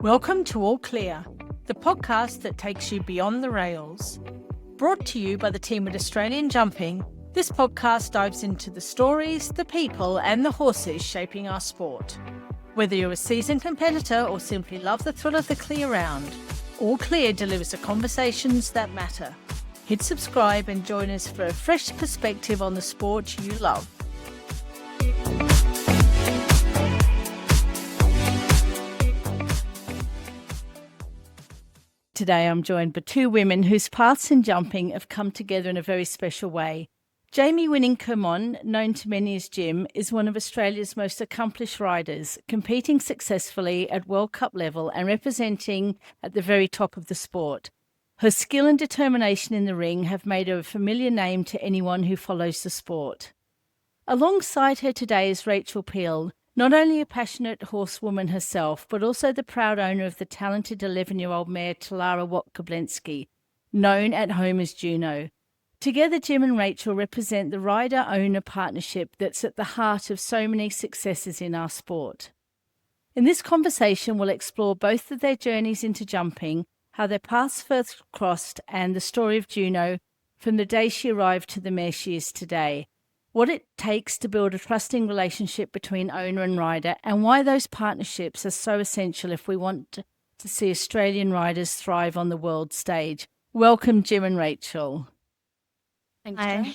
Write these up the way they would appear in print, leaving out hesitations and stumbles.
Welcome to All Clear, the podcast that takes you beyond the rails. Brought to you by the team at Australian Jumping, this podcast dives into the stories, the people, and the horses shaping our sport. Whether you're a seasoned competitor or simply love the thrill of the clear round, All Clear delivers the conversations that matter. Hit subscribe and join us for a fresh perspective on the sport you love. Today I'm joined by two women whose paths in jumping have come together in a very special way. Jamie Winning-Kermond, known to many as Jim, is one of Australia's most accomplished riders, competing successfully at World Cup level and representing at the very top of the sport. Her skill and determination in the ring have made her a familiar name to anyone who follows the sport. Alongside her today is Rachel Peel, not only a passionate horsewoman herself, but also the proud owner of the talented 11-year-old mare Talara Watt-Koblenski, known at home as Juno. Together, Jim and Rachel represent the rider-owner partnership that's at the heart of so many successes in our sport. In this conversation, we'll explore both of their journeys into jumping, how their paths first crossed, and the story of Juno from the day she arrived to the mare she is today. What it takes to build a trusting relationship between owner and rider, and why those partnerships are so essential if we want to see Australian riders thrive on the world stage. Welcome, Jim and Rachel. Thanks, Hi. Jo.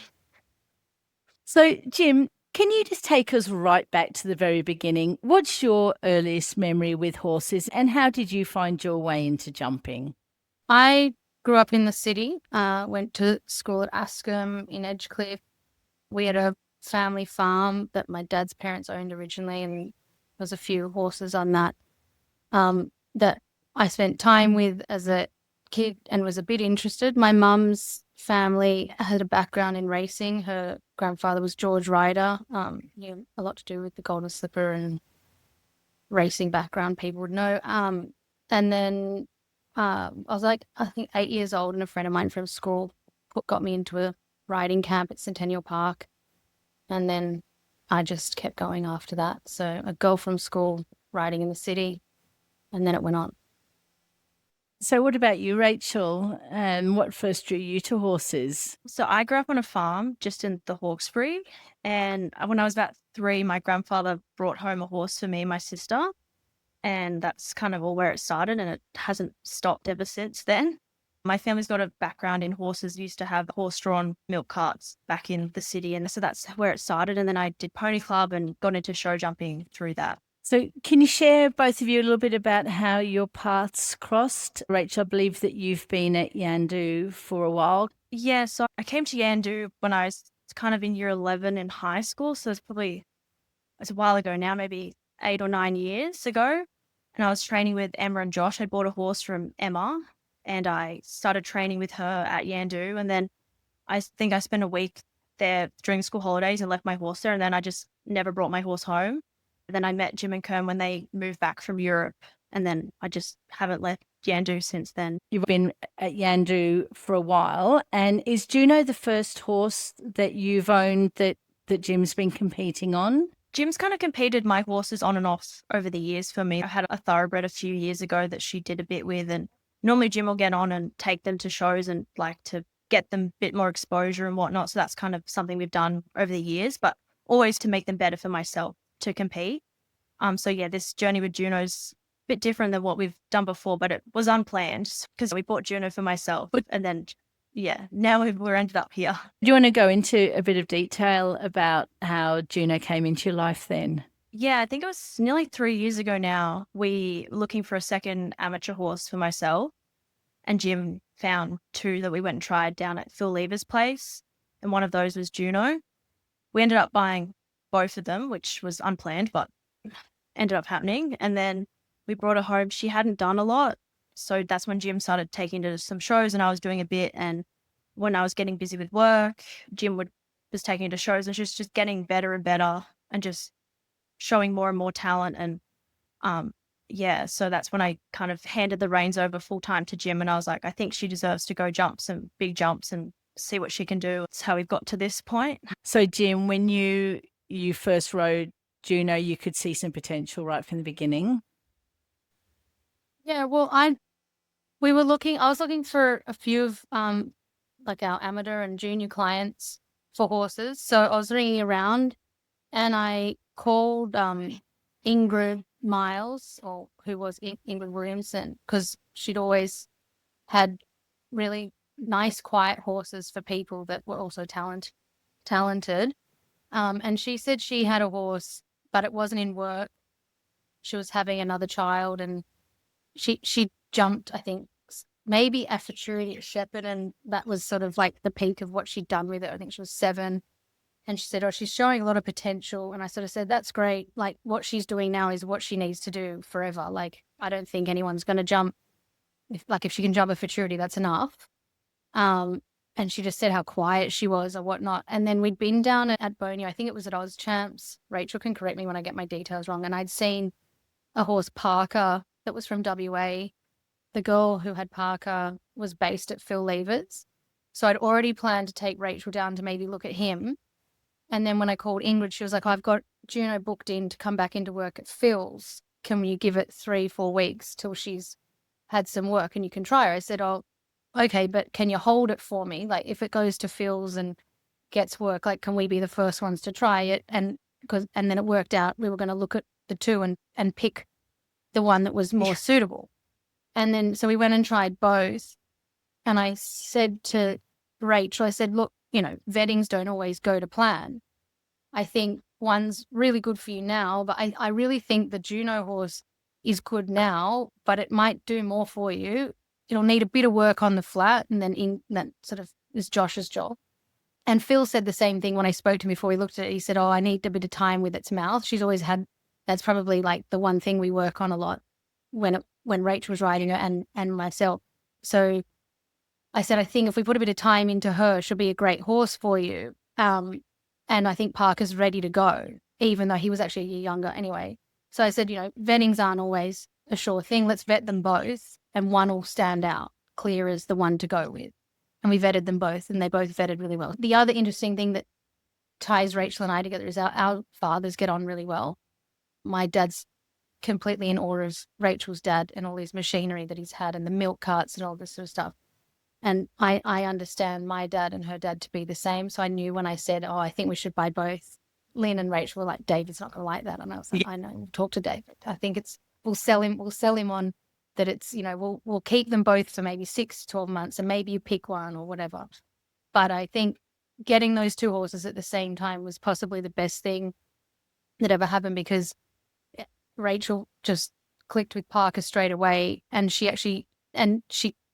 So, Jim, can you just take us right back to the very beginning? What's your earliest memory with horses, and how did you find your way into jumping? I grew up in the city, went to school at Ascombe in Edgecliff. We had a family farm that my dad's parents owned originally, and there was a few horses on that that I spent time with as a kid and was a bit interested. My mum's family had a background in racing. Her grandfather was George Ryder. He had a lot to do with the Golden Slipper and racing background people would know. And then I was like, I think 8 years old, and a friend of mine from school got me into a riding camp at Centennial Park, and then I just kept going after that. So a girl from school riding in the city, and then it went on. So what about you, Rachel? What first drew you to horses? So I grew up on a farm just in the Hawkesbury, and when I was about 3, my grandfather brought home a horse for me and my sister, and that's kind of all where it started, and it hasn't stopped ever since then. My family's got a background in horses. We used to have horse-drawn milk carts back in the city, and so that's where it started. And then I did pony club and got into show jumping through that. So can you share, both of you, a little bit about how your paths crossed? Rachel, I believe that you've been at Yandu for a while. Yeah, so I came to Yandu when I was kind of in year 11 in high school, so it's a while ago now, maybe 8 or 9 years ago. And I was training with Emma and Josh. I bought a horse from Emma, and I started training with her at Yandu. And then I think I spent a week there during school holidays and left my horse there. And then I just never brought my horse home. And then I met Jim and Kerm when they moved back from Europe. And then I just haven't left Yandu since then. You've been at Yandu for a while. And is Juno the first horse that you've owned that Jim's been competing on? Jim's kind of competed my horses on and off over the years for me. I had a thoroughbred a few years ago that she did a bit with, and normally Jim will get on and take them to shows and like to get them a bit more exposure and whatnot. So that's kind of something we've done over the years, but always to make them better for myself to compete. So yeah, this journey with Juno's a bit different than what we've done before, but it was unplanned because we bought Juno for myself. And then, yeah, now we're ended up here. Do you want to go into a bit of detail about how Juno came into your life then? Yeah, I think it was nearly 3 years ago now. We were looking for a second amateur horse for myself, and Jim found 2 that we went and tried down at Phil Lever's place, and one of those was Juno. We ended up buying both of them, which was unplanned, but ended up happening. And then we brought her home. She hadn't done a lot, so that's when Jim started taking to some shows, and I was doing a bit. And when I was getting busy with work, Jim was taking her to shows, and she was just getting better and better, and just showing more and more talent. And yeah, so that's when I kind of handed the reins over full time to Jim, and I was like, I think she deserves to go jump some big jumps and see what she can do. That's how we've got to this point. So Jim, when you first rode Juno, you could see some potential right from the beginning? Yeah, well, I was looking for a few of like our amateur and junior clients for horses. So I was ringing around and I called Ingrid Miles, or who was Ingrid Williamson, because she'd always had really nice, quiet horses for people that were also talented. And she said she had a horse, but it wasn't in work. She was having another child, and she jumped, I think, maybe at futurity at Shepherd, and that was sort of like the peak of what she'd done with it. I think she was 7. And she said, oh, she's showing a lot of potential. And I sort of said, that's great. Like, what she's doing now is what she needs to do forever. Like, I don't think anyone's going to jump. If she can jump a futurity, that's enough. And she just said how quiet she was or whatnot. And then we'd been down at Boney, I think it was at Oz Champs. Rachel can correct me when I get my details wrong. And I'd seen a horse, Parker, that was from WA. The girl who had Parker was based at Phil Lever's. So I'd already planned to take Rachel down to maybe look at him. And then when I called Ingrid, she was like, I've got Juno booked in to come back into work at Phil's. Can you give it 3-4 weeks till she's had some work and you can try her? I said, oh, okay, but can you hold it for me? Like, if it goes to Phil's and gets work, like, can we be the first ones to try it? And then it worked out. We were going to look at the two and pick the one that was more suitable. And then, so we went and tried both. And I said to Rachel, I said, look, vettings don't always go to plan. I think one's really good for you now, but I really think the Juno horse is good now, but it might do more for you. It'll need a bit of work on the flat, and then that sort of is Josh's job. And Phil said the same thing when I spoke to him before we looked at it. He said, oh, I need a bit of time with its mouth. She's always had, that's probably like the one thing we work on a lot when Rachel was riding her and myself. So I said, I think if we put a bit of time into her, she'll be a great horse for you. And I think Parker's ready to go, even though he was actually a year younger anyway. So I said, vettings aren't always a sure thing. Let's vet them both, and one will stand out clear as the one to go with. And we vetted them both, and they both vetted really well. The other interesting thing that ties Rachel and I together is our fathers get on really well. My dad's completely in awe of Rachel's dad and all his machinery that he's had and the milk carts and all this sort of stuff. And I understand my dad and her dad to be the same. So I knew when I said, oh, I think we should buy both, Lynn and Rachel were like, David's not going to like that. And I was like, I know, we'll talk to David. I think we'll sell him on that it's, we'll keep them both for maybe 6 to 12 months and maybe you pick one or whatever. But I think getting those two horses at the same time was possibly the best thing that ever happened, because Rachel just clicked with Parker straight away, and she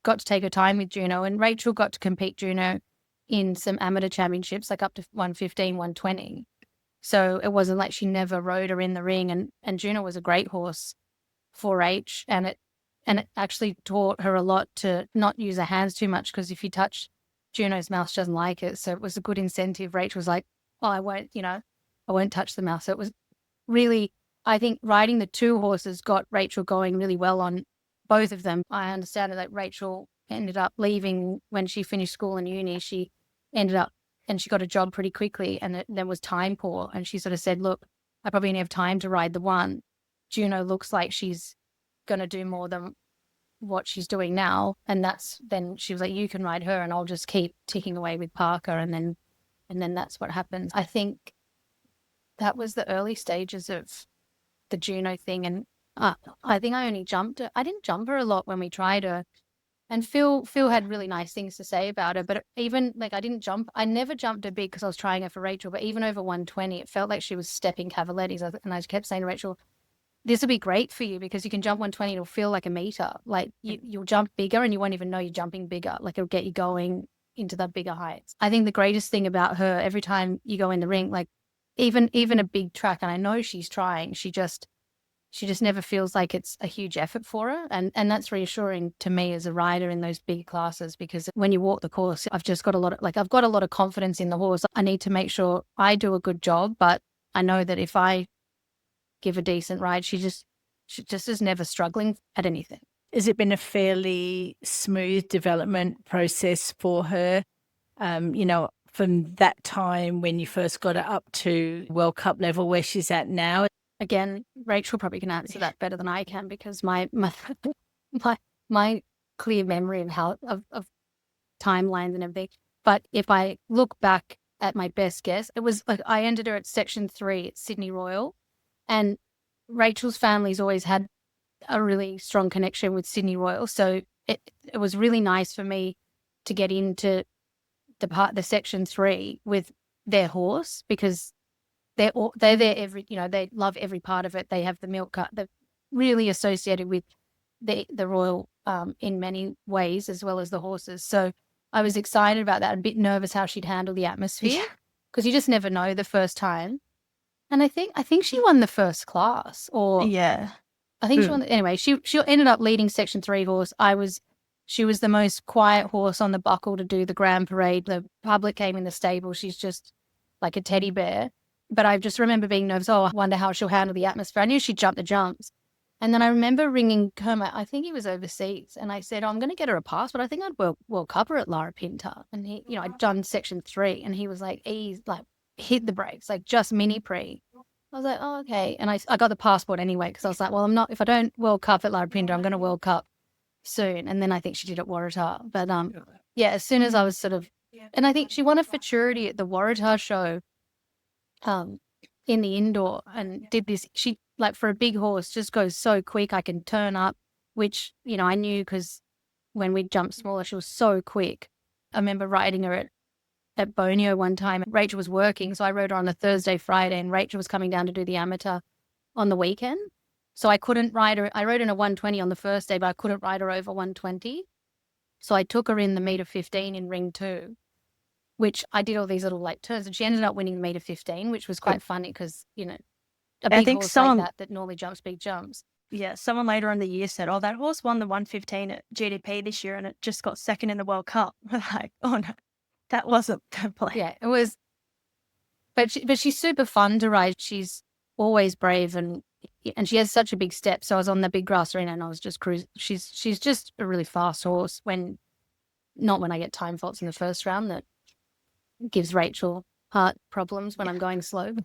got to take her time with Juno, and Rachel got to compete Juno in some amateur championships, like up to 115, 120. So it wasn't like she never rode her in the ring, and Juno was a great horse for H, and it actually taught her a lot to not use her hands too much, because if you touch Juno's mouth, she doesn't like it. So it was a good incentive. Rachel was like, oh, I won't touch the mouth. So it was really, I think riding the two horses got Rachel going really well on both of them. I understand that Rachel ended up leaving when she finished school and uni. She ended up, and she got a job pretty quickly, and then was time poor. And she sort of said, look, I probably only have time to ride the one. Juno looks like she's going to do more than what she's doing now. And then she was like, you can ride her and I'll just keep ticking away with Parker. And then that's what happens. I think that was the early stages of the Juno thing. And I think I only jumped her. I didn't jump her a lot when we tried her. And Phil had really nice things to say about her. But even like I never jumped her big because I was trying her for Rachel. But even over 120, it felt like she was stepping Cavalettis. And I kept saying to Rachel, this will be great for you because you can jump 120. It'll feel like a meter. Like you'll jump bigger and you won't even know you're jumping bigger. Like it'll get you going into the bigger heights. I think the greatest thing about her, every time you go in the ring, like even a big track, and I know she's trying, she just never feels like it's a huge effort for her. And that's reassuring to me as a rider in those big classes, because when you walk the course, I've got a lot of confidence in the horse. I need to make sure I do a good job, but I know that if I give a decent ride, she just is never struggling at anything. Has it been a fairly smooth development process for her? From that time when you first got her up to World Cup level where she's at now? Again, Rachel probably can answer that better than I can, because my my clear memory of how of timelines and everything. But if I look back at my best guess, it was like I ended her at section 3 at Sydney Royal, and Rachel's family's always had a really strong connection with Sydney Royal, so it was really nice for me to get into the section 3 with their horse, because they're there every, they love every part of it. They have the milk cart. They're really associated with the Royal in many ways, as well as the horses. So I was excited about that. A bit nervous how she'd handle the atmosphere, because you just never know the first time. And I think she won the first class, or Yeah. I think she won. Anyway, she ended up leading section 3 horse. She was the most quiet horse on the buckle to do the grand parade. The public came in the stable. She's just like a teddy bear. But I just remember being nervous. Oh, I wonder how she'll handle the atmosphere. I knew she'd jump the jumps. And then I remember ringing Kermond. I think he was overseas. And I said, I'm going to get her a pass, but I think I'd World Cup her at Lara Pinta. And he, I'd done section 3. And he was like, hit the brakes, like just mini pre. I was like, oh, okay. And I got the passport anyway, because I was like, well, if I don't World Cup at Lara Pinta, I'm going to World Cup soon. And then I think she did at Waratah. But as soon as I was sort of, and I think she won a futurity at the Waratah show in the indoor, and did this. She, like, for a big horse, just goes so quick. I can turn up, which, I knew, because when we jumped smaller, she was so quick. I remember riding her at Bonio one time. Rachel was working, so I rode her on a Thursday, Friday, and Rachel was coming down to do the amateur on the weekend. So I couldn't ride her. I rode in a 120 on the first day, but I couldn't ride her over 120. So I took her in the meter 15 in ring 2, which I did all these little like turns, and she ended up winning the meter 15, which was quite funny, because, a big horse like that normally jumps big jumps. Yeah, someone later in the year said, oh, that horse won the 115 at GDP this year and it just got second in the World Cup. We're like, oh no, that wasn't the play. Yeah, it was. But she's super fun to ride. She's always brave, and she has such a big step. So I was on the big grass arena and I was just cruising. She's just a really fast horse, not when I get time faults in the first round that gives Rachel heart problems when I'm going slow.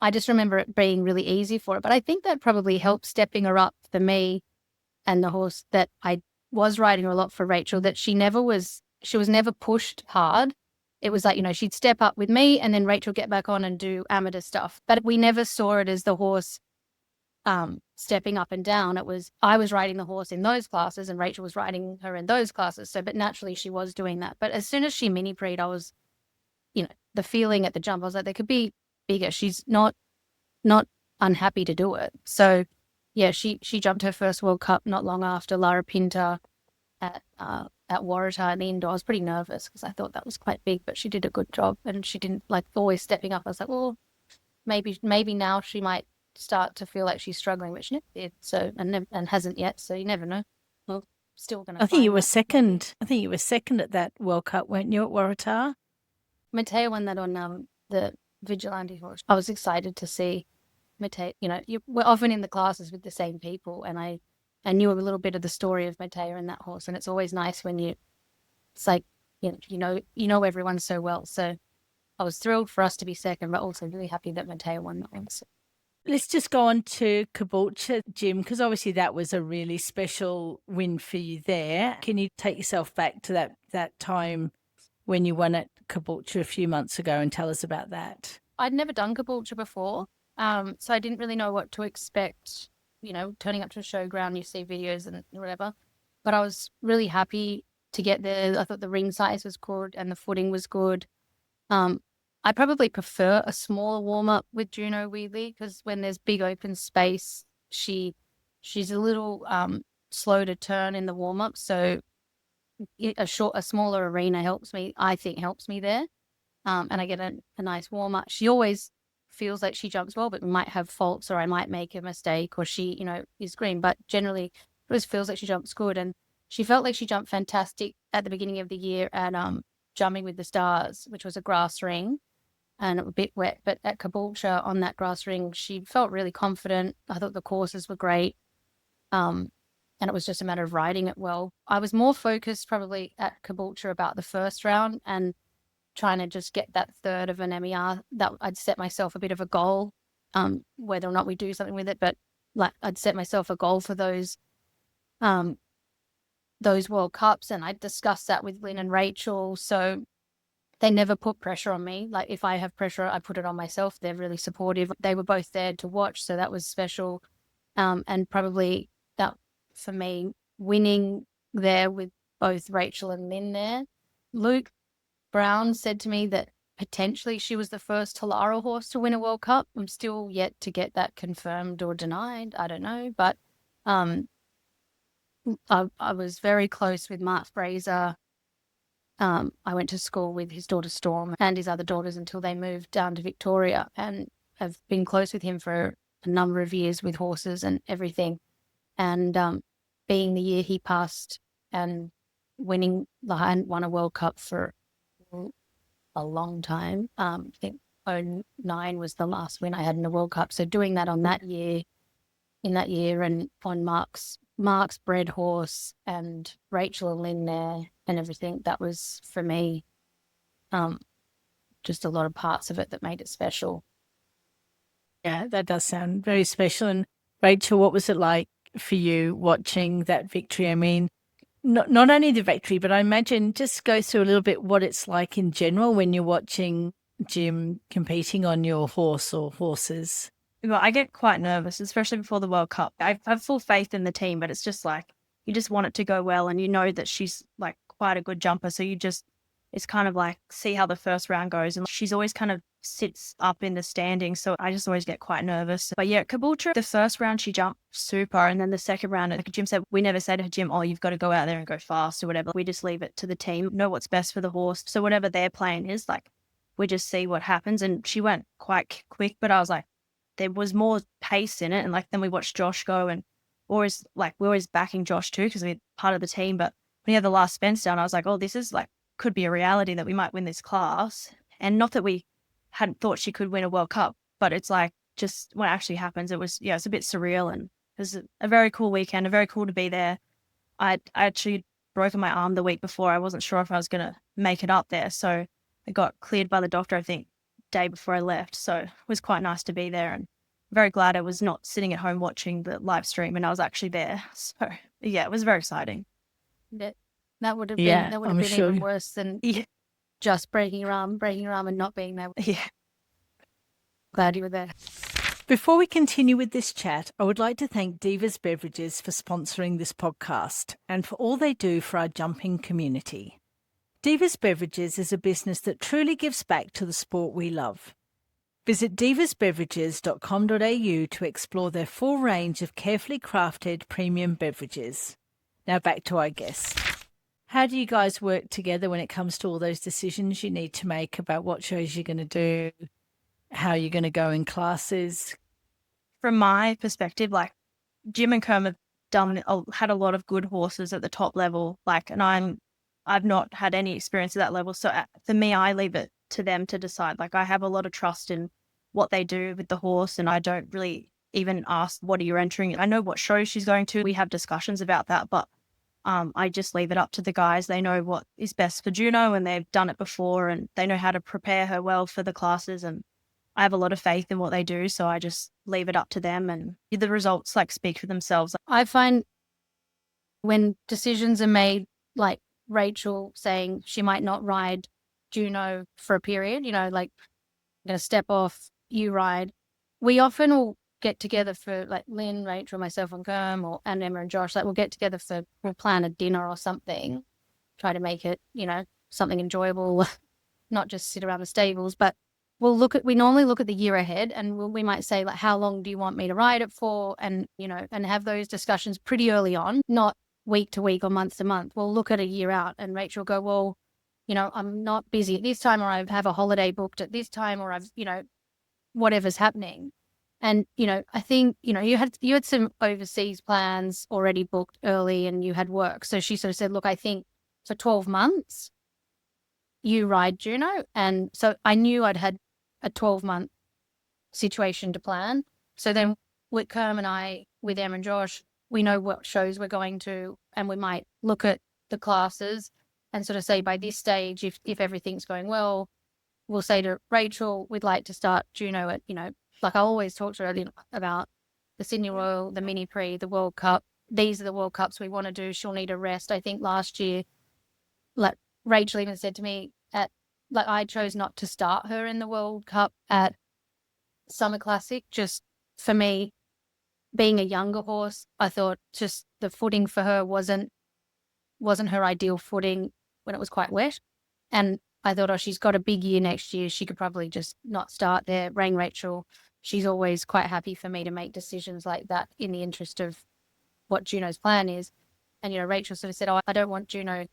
I just remember it being really easy for her. But I think that probably helped stepping her up for me and the horse that I was riding her a lot for Rachel, that she was never pushed hard. It was like, she'd step up with me and then Rachel get back on and do amateur stuff. But we never saw it as the horse stepping up and down. It was, I was riding the horse in those classes and Rachel was riding her in those classes. So, but naturally she was doing that. But as soon as she mini-preed, I was, the feeling at the jump, I was like, they could be bigger. She's not unhappy to do it. So yeah, she jumped her first World Cup not long after Lara Pinta at Waratah in the indoor. I was pretty nervous because I thought that was quite big, but she did a good job, and she didn't, like, always stepping up. I was like, well, maybe now she might start to feel like she's struggling, which she never did. So and hasn't yet. So you never know. Well, still gonna. I think you were second. I think you were second at that World Cup, weren't you, at Waratah? Mateo won that on the Vigilante horse. I was excited to see Mateo. We're often in the classes with the same people, and I knew a little bit of the story of Mateo and that horse, and it's always nice when it's like, you know everyone so well. So I was thrilled for us to be second, but also really happy that Mateo won that one. So. Let's just go on to Caboolture, Jim, because obviously that was a really special win for you there. Can you take yourself back to that time when you won at Caboolture a few months ago and tell us about that? I'd never done Caboolture before, so I didn't really know what to expect. Turning up to a showground, you see videos and whatever. But I was really happy to get there. I thought the ring size was good and the footing was good. I probably prefer a smaller warm-up with Juno Wheatley, because when there's big open space, she's a little slow to turn in the warm-up. So a smaller arena helps me there. And I get a nice warm-up. She always feels like she jumps well, but we might have faults, or I might make a mistake, or she, is green. But generally, it always feels like she jumps good. And she felt like she jumped fantastic at the beginning of the year at Jumping with the Stars, which was a grass ring, and it was a bit wet. But at Caboolture on that grass ring, she felt really confident. I thought the courses were great. And it was just a matter of riding it well. I was more focused probably at Caboolture about the first round and trying to just get that third of an MER. That I'd set myself a bit of a goal, whether or not we do something with it, but like I'd set myself a goal for those those World Cups, and I discussed that with Lynn and Rachel. So they never put pressure on me. Like if I have pressure, I put it on myself. They're really supportive. They were both there to watch, so that was special. And probably that for me, winning there with both Rachel and Lynn there. Luke Brown said to me that potentially she was the first Talara horse to win a World Cup. I'm still yet to get that confirmed or denied. I don't know, but I was very close with Mark Fraser. I went to school with his daughter Storm and his other daughters until they moved down to Victoria, and have been close with him for a number of years with horses and everything. And being the year he passed and winning, I hadn't won a World Cup for a long time. I think 2009 was the last win I had in a World Cup. So doing that on that year, in that year, and on Mark's bred horse and Rachel and Lynn there and everything, that was for me just a lot of parts of it that made it special. Yeah, that does sound very special. And Rachel, what was it like for you watching that victory? I mean, not only the victory, but I imagine just go through a little bit what it's like in general when you're watching Jim competing on your horse or horses. Well, I get quite nervous, especially before the World Cup. I have full faith in the team, but it's just like you just want it to go well, and you know that she's like quite a good jumper. So it's kind of like see how the first round goes, and she's always kind of sits up in the standings. So I just always get quite nervous. But yeah, Caboolture, the first round she jumped super, and then the second round, like Jim said, we never say to Jim, "Oh, you've got to go out there and go fast" or whatever. We just leave it to the team, know what's best for the horse. So whatever their plan is, like we just see what happens. And she went quite quick, but I was like, there was more pace in it. And like, then we watched Josh go, and we're always backing Josh too, because we're part of the team. But when he had the last fence down, I was like, oh, this is like, could be a reality that we might win this class. And not that we hadn't thought she could win a World Cup, but it's like, just when it actually happens, it's a bit surreal. And it was a very cool weekend, very cool to be there. I actually broken my arm the week before. I wasn't sure if I was going to make it up there. So I got cleared by the doctor, I think, day before I left. So it was quite nice to be there, and very glad I was not sitting at home watching the live stream and I was actually there. So yeah, it was very exciting. That would have Yeah, been I'm sure. even worse than just breaking your arm and not being there. Yeah. Glad you were there. Before we continue with this chat, I would like to thank Divas Beverages for sponsoring this podcast and for all they do for our jumping community. Divas Beverages is a business that truly gives back to the sport we love. Visit divasbeverages.com.au to explore their full range of carefully crafted premium beverages. Now back to our guests. How do you guys work together when it comes to all those decisions you need to make about what shows you're going to do, how you're going to go in classes? From my perspective, like Jim and Kerm have had a lot of good horses at the top level, and I've not had any experience at that level. So for me, I leave it to them to decide. Like I have a lot of trust in what they do with the horse, and I don't really even ask, what are you entering? I know what show she's going to. We have discussions about that, but I just leave it up to the guys. They know what is best for Juno, and they've done it before, and they know how to prepare her well for the classes. And I have a lot of faith in what they do, so I just leave it up to them, and the results speak for themselves. I find when decisions are made, like Rachel saying she might not ride Juno for a period, like I'm going to step off, you ride. We often will get together for like Lynn, Rachel, myself and Kerm and Emma and Josh, we'll get together we'll plan a dinner or something, try to make it, something enjoyable, not just sit around the stables, but we normally look at the year ahead, and we might say like, how long do you want me to ride it for? And, and have those discussions pretty early on, not week to week or month to month. We'll look at a year out, and Rachel will go, well, I'm not busy at this time, or I have a holiday booked at this time, or I've, whatever's happening. And, I think, you had some overseas plans already booked early, and you had work. So she sort of said, look, I think for 12 months, you ride Juno. And so I knew I'd had a 12-month situation to plan. So then with Kerm and I, with Em and Josh, we know what shows we're going to, and we might look at the classes and sort of say, by this stage, if everything's going well, we'll say to Rachel, we'd like to start Juno at, like I always talk to her about the Sydney Royal, the Mini Prix, the World Cup, these are the World Cups we want to do. She'll need a rest. I think last year, like Rachel even said to me I chose not to start her in the World Cup at Summer Classic. Just for me, being a younger horse, I thought just the footing for her wasn't her ideal footing when it was quite wet. And I thought, she's got a big year next year. She could probably just not start there. Rang Rachel. She's always quite happy for me to make decisions like that in the interest of what Juno's plan is. And, Rachel sort of said, I don't want Juno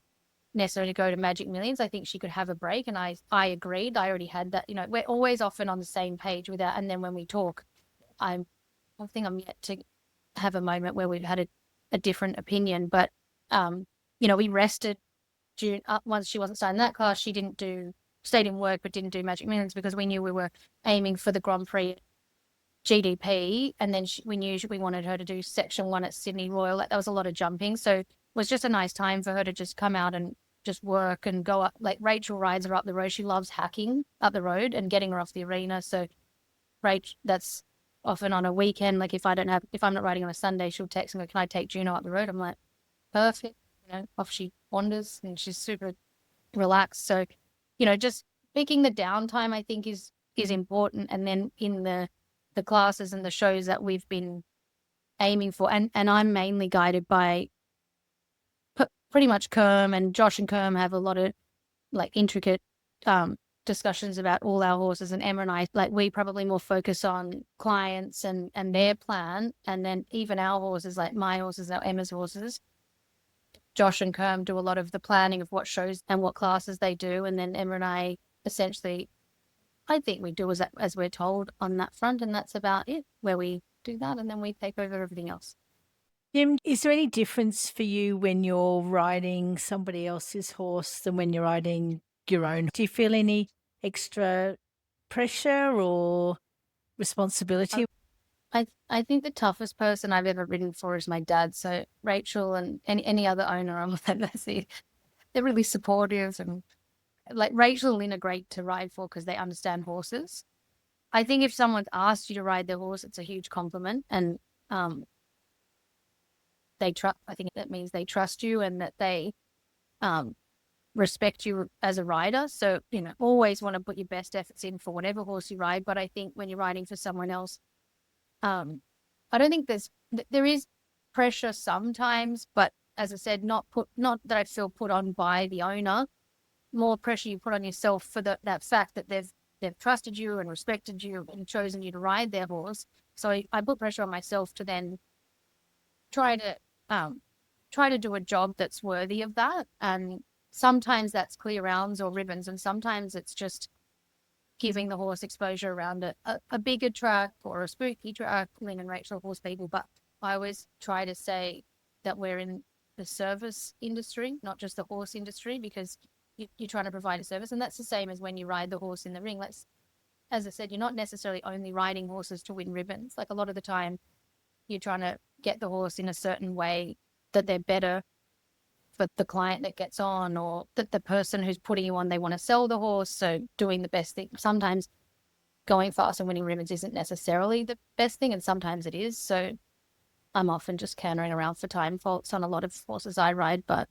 necessarily to go to Magic Millions. I think she could have a break. And I agreed. I already had that. We're always often on the same page with that. And then when we talk, I think I'm yet to have a moment where we've had a different opinion. But, we rested June once she wasn't starting that class. She stayed in work, but didn't do Magic Millions because we knew we were aiming for the Grand Prix GDP. And then we knew we wanted her to do Section 1 at Sydney Royal. That was a lot of jumping. So it was just a nice time for her to just come out and just work and go up. Like Rachel rides her up the road. She loves hacking up the road and getting her off the arena. So Rach, that's often on a weekend. Like if I'm not riding on a Sunday, she'll text me, can I take Juno up the road? I'm like, perfect. Off she wanders and she's super relaxed. So, just picking the downtime I think is important. And then in the classes and the shows that we've been aiming for, and I'm mainly guided by pretty much Kerm, and Josh and Kerm have a lot of like intricate discussions about all our horses, and Emma and I, like, we probably more focus on clients and their plan. And then even our horses, like my horses, our Emma's horses, Josh and Kerm do a lot of the planning of what shows and what classes they do. And then Emma and I essentially, I think we do as we're told on that front. And that's about it, where we do that. And then we take over everything else. Jim, is there any difference for you when you're riding somebody else's horse than when you're riding your own? Do you feel any extra pressure or responsibility? I think the toughest person I've ever ridden for is my dad. So Rachel and any other owner on that, they're really supportive, and like Rachel and Lynn are great to ride for because they understand horses. I think if someone's asked you to ride their horse, it's a huge compliment, and they trust. I think that means they trust you and that they respect you as a rider. So always want to put your best efforts in for whatever horse you ride. But I think when you're riding for someone else, I don't think there is pressure sometimes, but as I said, not that I feel put on by the owner. More pressure you put on yourself for that fact that they've trusted you and respected you and chosen you to ride their horse. So I put pressure on myself to then try to do a job that's worthy of that. And sometimes that's clear rounds or ribbons, and sometimes it's just giving the horse exposure around a bigger track or a spooky track. Lynn and Rachel are horse people, but I always try to say that we're in the service industry, not just the horse industry, because you're trying to provide a service. And that's the same as when you ride the horse in the ring. As I said, you're not necessarily only riding horses to win ribbons. Like a lot of the time, you're trying to get the horse in a certain way that they're better for the client that gets on, or that the person who's putting you on, they want to sell the horse. So doing the best thing. Sometimes going fast and winning ribbons isn't necessarily the best thing, and sometimes it is. So I'm often just cantering around for time faults on a lot of horses I ride, but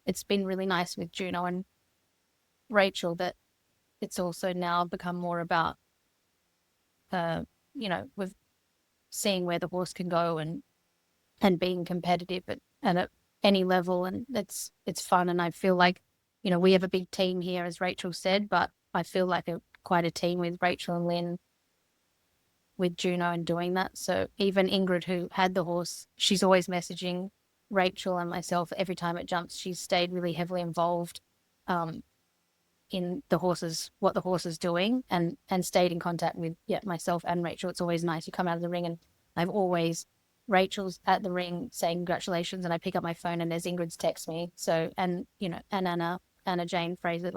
it's been really nice with Juno and Rachel that it's also now become more about, with seeing where the horse can go and being competitive at any level. And it's fun. And I feel like, we have a big team here, as Rachel said, but I feel like quite a team with Rachel and Lynn with Juno and doing that. So even Ingrid, who had the horse, she's always messaging Rachel and myself every time it jumps. She's stayed really heavily involved in what the horse is doing, and stayed in contact with myself and Rachel. It's always nice. You come out of the ring and Rachel's at the ring saying congratulations, and I pick up my phone and there's Ingrid's text me. So, and Anna Jane Fraser,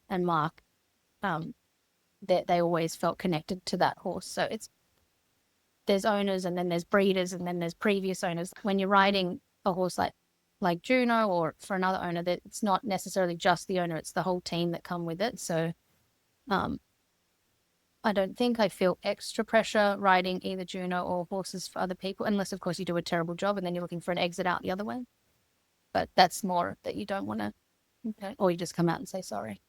and Mark, they always felt connected to that horse. So there's owners, and then there's breeders, and then there's previous owners. When you're riding a horse like Juno, or for another owner, that it's not necessarily just the owner, it's the whole team that come with it. So I don't think I feel extra pressure riding either Juno or horses for other people, unless, of course, you do a terrible job and then you're looking for an exit out the other way. But that's more that you don't want to, or you just come out and say sorry.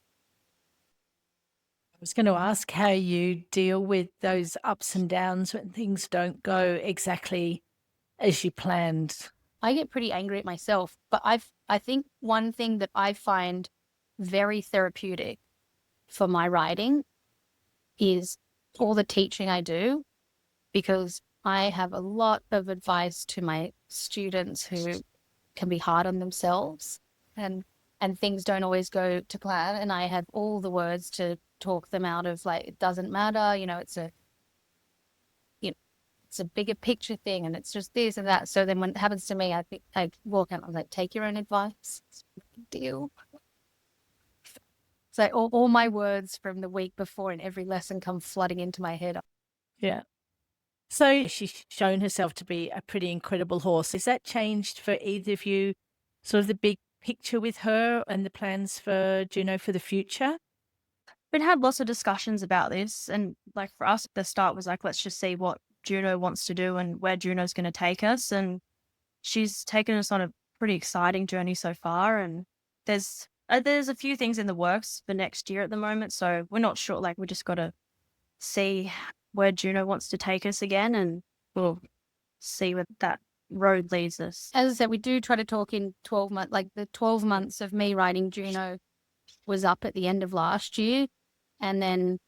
I was going to ask how you deal with those ups and downs when things don't go exactly as you planned. I get pretty angry at myself, but I think one thing that I find very therapeutic for my riding is all the teaching I do, because I have a lot of advice to my students who can be hard on themselves, and things don't always go to plan, and I have all the words to talk them out of, like, it doesn't matter, it's a bigger picture thing, and it's just this and that. So then when it happens to me, I think I walk out and I'm like, take your own advice. It's a big deal. So all my words from the week before in every lesson come flooding into my head. Yeah. So she's shown herself to be a pretty incredible horse. Has that changed for either of you, sort of the big picture with her and the plans for Juno for the future? We'd had lots of discussions about this, and like for us, the start was like, let's just see what Juno wants to do and where Juno's going to take us. And she's taken us on a pretty exciting journey so far. And there's a few things in the works for next year at the moment, so we're not sure. Like, we just got to see where Juno wants to take us again, and we'll see where that road leads us. As I said, we do try to talk in 12 months, like the 12 months of me riding Juno was up at the end of last year. And then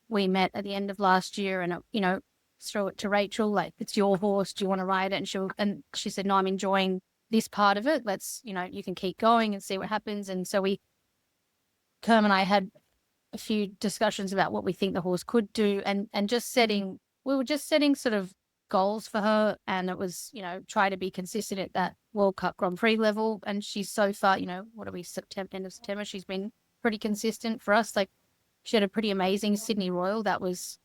we met at the end of last year, and, throw it to Rachel, like, it's your horse. Do you want to ride it? And she said, no, I'm enjoying this part of it. Let's, you can keep going and see what happens. And so Kerm and I had a few discussions about what we think the horse could do, and we were just setting sort of goals for her. And it was, try to be consistent at that World Cup Grand Prix level. And she's so far, what are we, end of September, she's been pretty consistent for us. Like, she had a pretty amazing Sydney Royal that was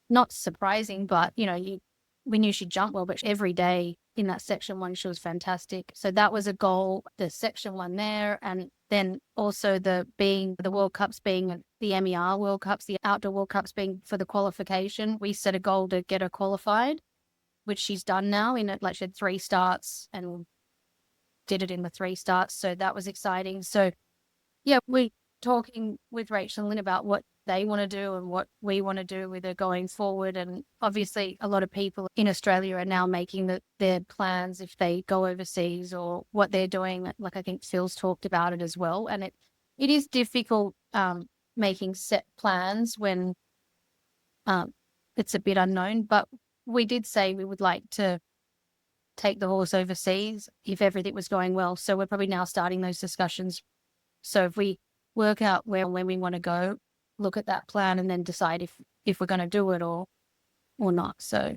not surprising, but we knew she'd jump well, but every day in that section one, she was fantastic. So that was a goal, the section one there. And then also the World Cups being the MER World Cups, the Outdoor World Cups being for the qualification. We set a goal to get her qualified, which she's done now in it. Like, she had 3 starts and did it in the 3 starts. So that was exciting. So yeah, we're talking with Rachel and Lynn about what they want to do and what we want to do with her going forward. And obviously a lot of people in Australia are now making their plans if they go overseas or what they're doing. Like, I think Phil's talked about it as well. And it is difficult making set plans when it's a bit unknown. But we did say we would like to take the horse overseas if everything was going well. So we're probably now starting those discussions. So if we work out where and when we want to go, look at that plan and then decide if we're going to do it or not. So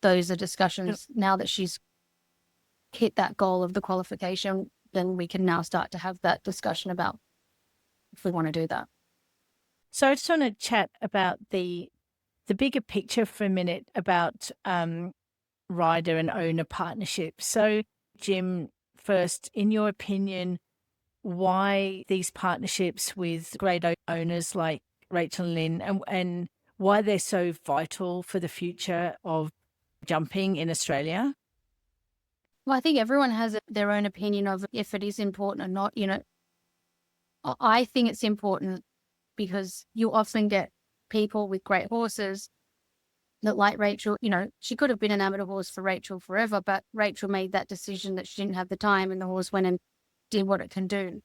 those are discussions. Now that she's hit that goal of the qualification, then we can now start to have that discussion about if we want to do that. So I just want to chat about the bigger picture for a minute about rider and owner partnerships. So Jim, first, in your opinion, why these partnerships with great owners like Rachel and Lynn, and why they're so vital for the future of jumping in Australia? Well, I think everyone has their own opinion of if it is important or not. I think it's important because you often get people with great horses that, like Rachel, she could have been an amateur horse for Rachel forever, but Rachel made that decision that she didn't have the time, and the horse went and did what it can do.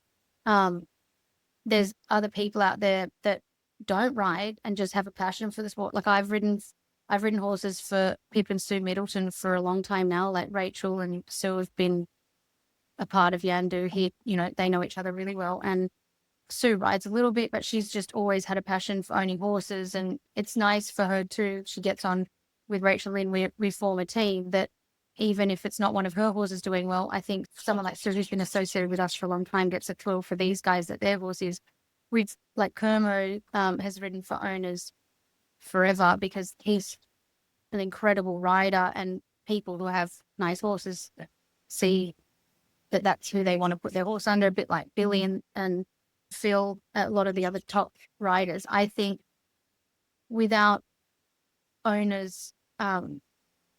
There's other people out there that don't ride and just have a passion for the sport. Like, I've ridden horses for Pip and Sue Middleton for a long time now. Like, Rachel and Sue have been a part of Yandu here. They know each other really well. And Sue rides a little bit, but she's just always had a passion for owning horses. And it's nice for her too. She gets on with Rachel Lynn. We form a team that, even if it's not one of her horses doing well, I think someone like Sue, who's been associated with us for a long time, gets a thrill for these guys that their horse is. We've, like, Kermo has ridden for owners forever because he's an incredible rider, and people who have nice horses see that that's who they want to put their horse under, a bit like Billy and feel a lot of the other top riders. I think without owners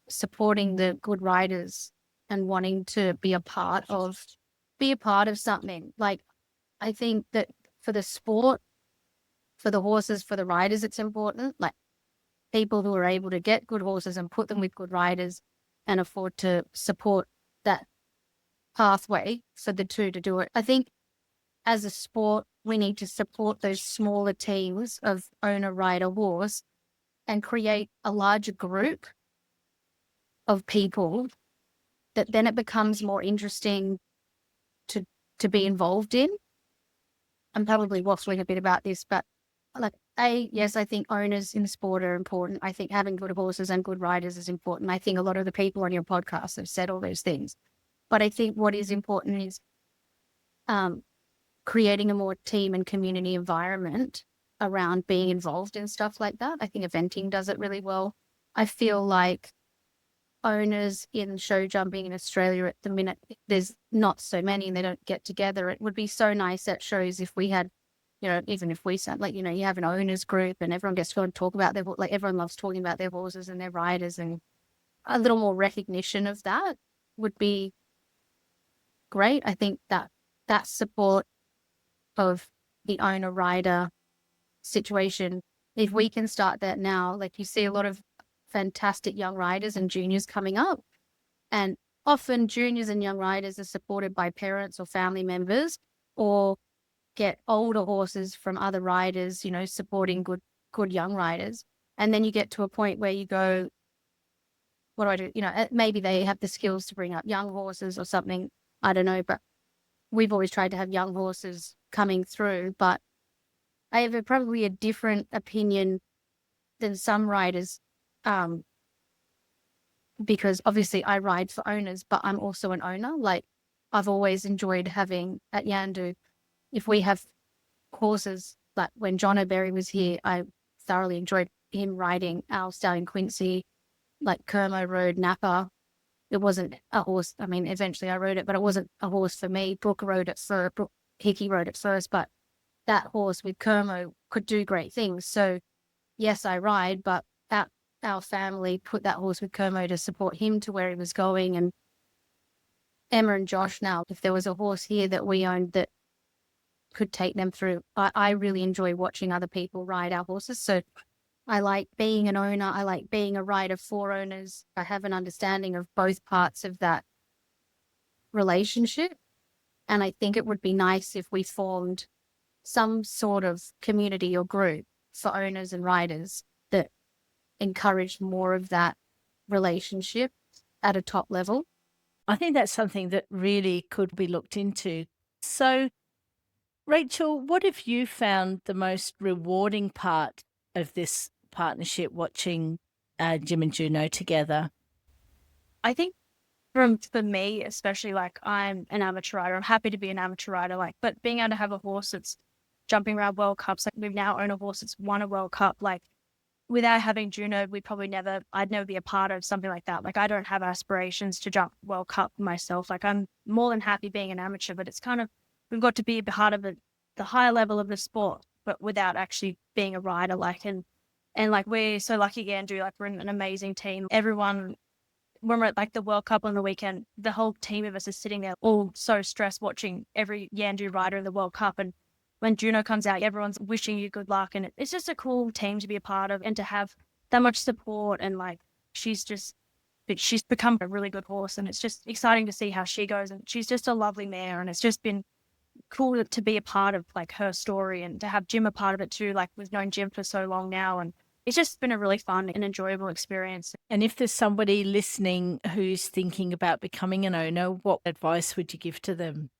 supporting the good riders and wanting to be a part of something, like, I think that for the sport, for the horses, for the riders, it's important. Like, people who are able to get good horses and put them with good riders and afford to support that pathway for the two to do it. I think as a sport, we need to support those smaller teams of owner, rider, horse and create a larger group of people that then it becomes more interesting to be involved in. I'm probably waffling a bit about this, but like, yes, I think owners in sport are important. I think having good horses and good riders is important. I think a lot of the people on your podcast have said all those things. But I think what is important is creating a more team and community environment around being involved in stuff like that. I think eventing does it really well. I feel like owners in show jumping in Australia at the minute, there's not so many and they don't get together. It would be so nice at shows if we had, even if we said, like, you have an owners group and everyone gets to go and talk about everyone loves talking about their horses and their riders, and a little more recognition of that would be great. I think that support of the owner rider situation, if we can start that now, like, you see a lot of fantastic young riders and juniors coming up, and often juniors and young riders are supported by parents or family members, or get older horses from other riders, supporting good young riders. And then you get to a point where you go, what do I do? Maybe they have the skills to bring up young horses or something. I don't know, but we've always tried to have young horses coming through. But I have probably a different opinion than some riders, because obviously I ride for owners, but I'm also an owner. Like, I've always enjoyed having at Yandu, if we have horses, like when John O'Berry was here, I thoroughly enjoyed him riding our stallion Quincy, like Kermo rode Napa. It wasn't a horse. I mean, eventually I rode it, but it wasn't a horse for me. Brooke Hickey rode it first, but that horse with Kermo could do great things. So yes, I ride, but our family put that horse with Kermo to support him to where he was going. And Emma and Josh now, if there was a horse here that we owned that could take them through, I really enjoy watching other people ride our horses. So I like being an owner. I like being a rider for owners. I have an understanding of both parts of that relationship. And I think it would be nice if we formed some sort of community or group for owners and riders that encouraged more of that relationship at a top level. I think that's something that really could be looked into. So, Rachel, what have you found the most rewarding part of this partnership, watching Jim and Juno together? I think for me, especially, like, I'm an amateur rider. I'm happy to be an amateur rider, but being able to have a horse that's jumping around World Cups, like, we now own a horse that's won a World Cup, like, without having Juno, I'd never be a part of something like that. Like, I don't have aspirations to jump World Cup myself. Like, I'm more than happy being an amateur, but it's kind of, we've got to be a part of the higher level of the sport, but without actually being a rider. Like, and like, we're so lucky, Andrew, like, we're an amazing team. Everyone, when we're at like the World Cup on the weekend, the whole team of us is sitting there all so stressed watching every Yandu rider in the World Cup. And when Juno comes out, everyone's wishing you good luck. And it's just a cool team to be a part of and to have that much support. And like, she's become a really good horse, and it's just exciting to see how she goes. And she's just a lovely mare, and it's just been cool to be a part of like her story and to have Jim a part of it too. Like, we've known Jim for so long now, and it's just been a really fun and enjoyable experience. And if there's somebody listening who's thinking about becoming an owner, what advice would you give to them?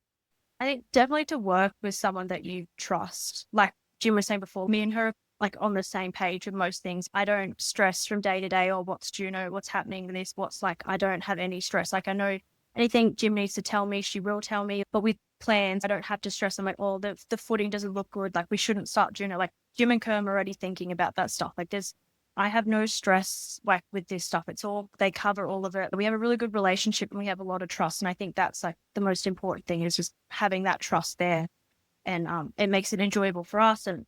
I think definitely to work with someone that you trust. Like Jim was saying before, me and her are like on the same page with most things. I don't stress from day to day, or what's Juno, what's happening with this, I don't have any stress. Like, I know anything Jim needs to tell me, she will tell me. But with plans, I don't have to stress. I'm like, oh, the footing doesn't look good. Like, we shouldn't start Juno. Like, Jim and Kerm are already thinking about that stuff. Like, I have no stress like with this stuff. They cover all of it. We have a really good relationship and we have a lot of trust. And I think that's like the most important thing, is just having that trust there. and it makes it enjoyable for us and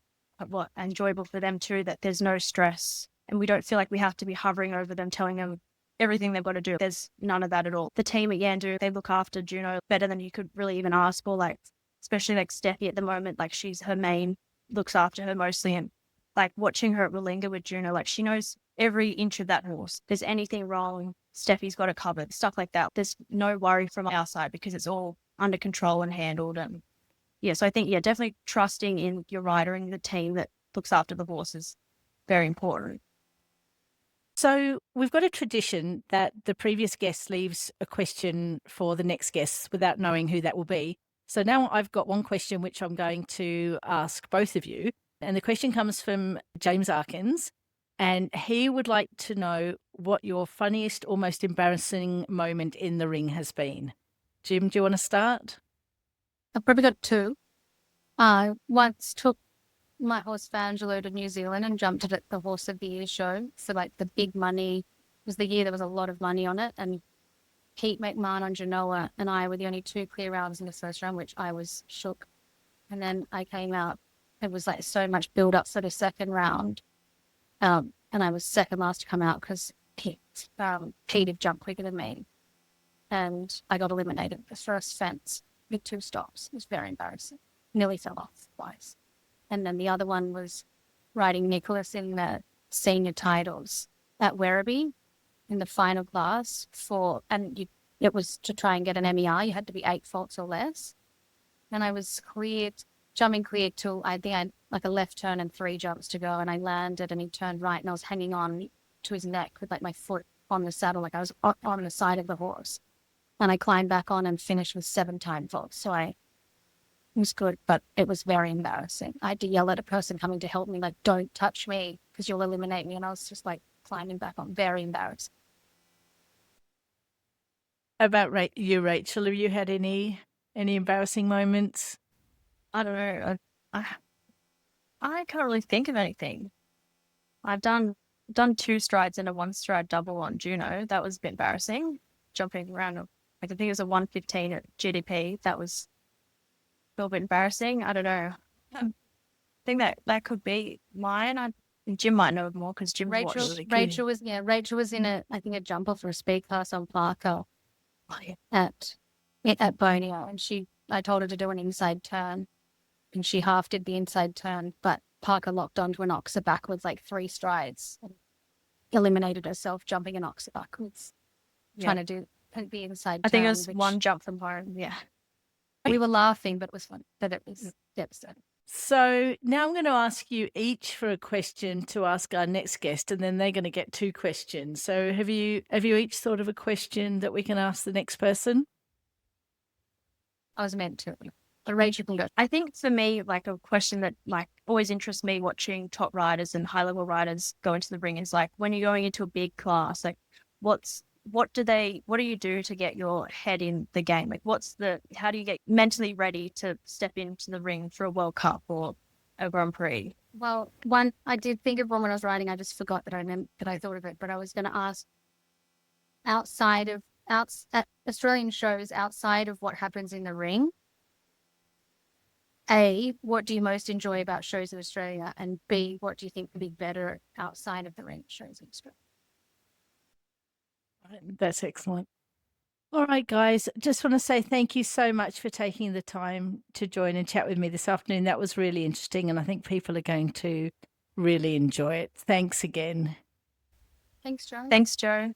enjoyable for them too, that there's no stress and we don't feel like we have to be hovering over them, telling them everything they've got to do. There's none of that at all. The team at Yandu, they look after Juno better than you could really even ask for, like, especially like Steffi at the moment, like she's her main, looks after her mostly, and like watching her at Willinga with Juno, like she knows every inch of that horse. If there's anything wrong, Steffi's got it covered, stuff like that. There's no worry from our side because it's all under control and handled. And yeah, so I think, yeah, definitely trusting in your rider and the team that looks after the horse is very important. So we've got a tradition that the previous guest leaves a question for the next guest without knowing who that will be. So now I've got one question which I'm going to ask both of you. And the question comes from James Arkins. And he would like to know what your funniest or most embarrassing moment in the ring has been. Jim, do you want to start? I've probably got two. I once took my horse Vangelo to New Zealand and jumped it at the Horse of the Year show. So like the big money, it was the year there was a lot of money on it. And Pete McMahon on Genoa and I were the only two clear rounds in the first round, which I was shook. And then I came out. It was like so much build up for the second round. And I was second last to come out because Pete had jumped quicker than me. And I got eliminated at the first fence with 2 stops. It was very embarrassing. Nearly fell off twice. And then the other one was riding Nicholas in the senior titles at Werribee in the final class it was to try and get an MER. You had to be 8 faults or less. And I was jumping clear till I think I had like a left turn and 3 jumps to go. And I landed and he turned right and I was hanging on to his neck with like my foot on the saddle, like I was on the side of the horse. And I climbed back on and finished with 7 time faults. So it was good, but it was very embarrassing. I had to yell at a person coming to help me, like, don't touch me because you'll eliminate me. And I was just like climbing back on, very embarrassed. How about you, Rachel? Have you had any embarrassing moments? I don't know. I can't really think of anything. I've done 2 strides and a 1 stride double on Juno. That was a bit embarrassing. Jumping around, I think it was a 115 at GDP. That was a little bit embarrassing. I don't know. I think that could be mine. Jim might know more because Jim watched really good. Rachel was in a jumper for a speed class on Parker at Bonio, and I told her to do an inside turn, and she half did the inside turn, but Parker locked onto an oxer backwards like 3 strides and eliminated herself jumping an oxer backwards. Trying to do the inside turn. I think it was 1 jump from home. Yeah. We were laughing, but it was fun. But it was devastating. So now I'm going to ask you each for a question to ask our next guest, and then they're going to get 2 questions. So have you each thought of a question that we can ask the next person? I was meant to. But Rachel can go. I think for me, like a question that like always interests me watching top riders and high level riders go into the ring is like, when you're going into a big class, like what do you do to get your head in the game? Like how do you get mentally ready to step into the ring for a World Cup or a Grand Prix? Well, I did think of one when I was riding. I just forgot that I thought of it, but I was going to ask at Australian shows outside of what happens in the ring. A, what do you most enjoy about shows in Australia? And B, what do you think would be better outside of the ring shows in Australia? That's excellent. All right, guys, just want to say thank you so much for taking the time to join and chat with me this afternoon. That was really interesting, and I think people are going to really enjoy it. Thanks again. Thanks, Jo. Thanks, Jo.